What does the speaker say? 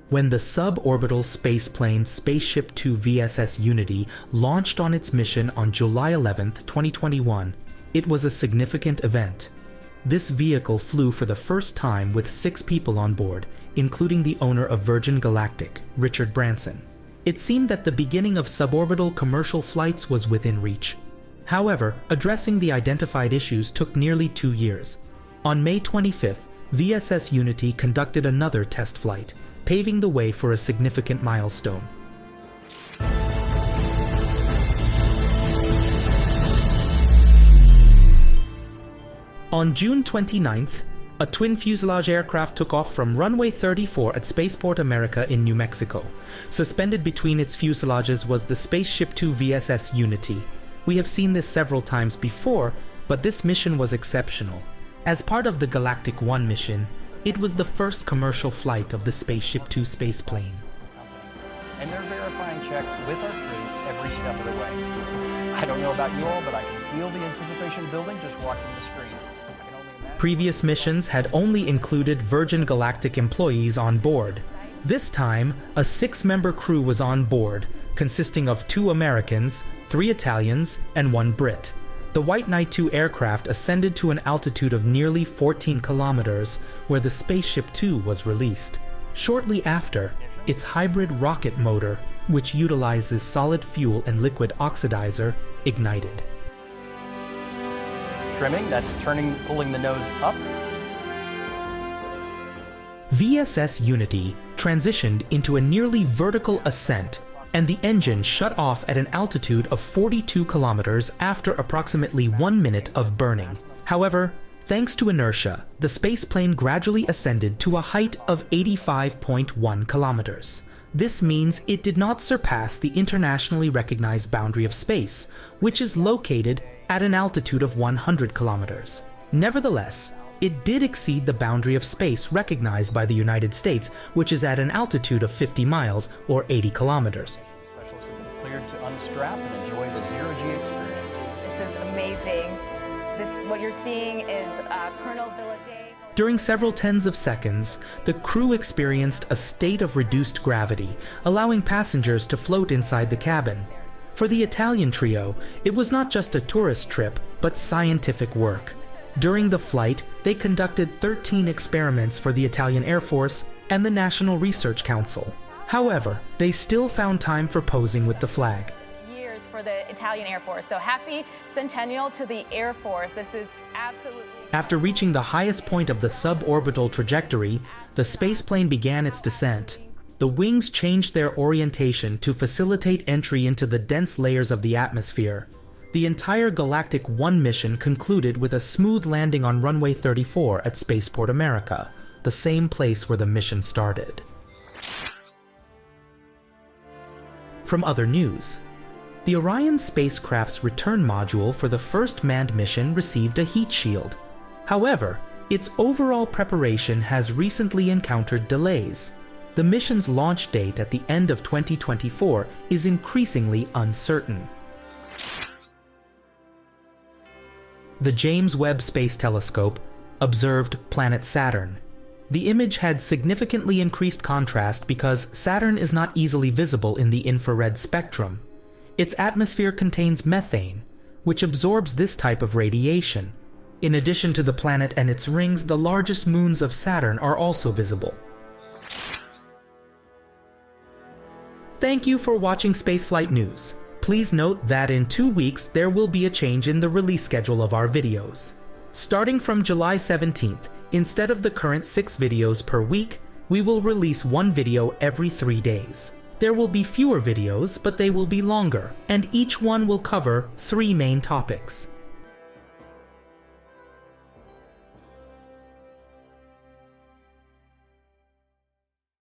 when the suborbital spaceplane SpaceShipTwo VSS Unity launched on its mission on July 11, 2021. It was a significant event. This vehicle flew for the first time with 6 people on board, including the owner of Virgin Galactic, Richard Branson. It seemed that the beginning of suborbital commercial flights was within reach. However, addressing the identified issues took nearly 2 years. On May 25th, VSS Unity conducted another test flight, paving the way for a significant milestone. On June 29th, a twin-fuselage aircraft took off from runway 34 at Spaceport America in New Mexico. Suspended between its fuselages was the SpaceShipTwo VSS Unity. We have seen this several times before, but this mission was exceptional. As part of the Galactic 1 mission, it was the first commercial flight of the SpaceShipTwo spaceplane. And they're verifying checks with our crew every step of the way. I don't know about you all, but I can feel the anticipation building just watching the screen. Previous missions had only included Virgin Galactic employees on board. This time, a 6-member crew was on board, consisting of 2 Americans, 3 Italians, and 1 Brit. The White Knight II aircraft ascended to an altitude of nearly 14 kilometers, where the SpaceShipTwo was released. Shortly after, its hybrid rocket motor, which utilizes solid fuel and liquid oxidizer, ignited. Trimming, that's pulling the nose up. VSS Unity transitioned into a nearly vertical ascent, and the engine shut off at an altitude of 42 kilometers after approximately 1 minute of burning. However, thanks to inertia, the spaceplane gradually ascended to a height of 85.1 kilometers. This means it did not surpass the internationally recognized boundary of space, which is located at an altitude of 100 kilometers. Nevertheless, it did exceed the boundary of space recognized by the United States, which is at an altitude of 50 miles or 80 kilometers. Specialists have been cleared to unstrap and enjoy the zero-G experience. This is amazing. What you're seeing is Colonel Villaday. During several tens of seconds, the crew experienced a state of reduced gravity, allowing passengers to float inside the cabin. For the Italian trio, it was not just a tourist trip, but scientific work. During the flight, they conducted 13 experiments for the Italian Air Force and the National Research Council. However, they still found time for posing with the flag. Years for the Italian Air Force, so happy centennial to the Air Force. This is absolutely... After reaching the highest point of the suborbital trajectory, the spaceplane began its descent. The wings changed their orientation to facilitate entry into the dense layers of the atmosphere. The entire Galactic 1 mission concluded with a smooth landing on runway 34 at Spaceport America, the same place where the mission started. From other news, the Orion spacecraft's return module for the first manned mission received a heat shield. However, its overall preparation has recently encountered delays. The mission's launch date at the end of 2024 is increasingly uncertain. The James Webb Space Telescope observed planet Saturn. The image had significantly increased contrast because Saturn is not easily visible in the infrared spectrum. Its atmosphere contains methane, which absorbs this type of radiation. In addition to the planet and its rings, the largest moons of Saturn are also visible. Thank you for watching Spaceflight News. Please note that in 2 weeks there will be a change in the release schedule of our videos. Starting from July 17th, instead of the current 6 videos per week, we will release 1 video every 3 days. There will be fewer videos, but they will be longer, and each one will cover 3 main topics.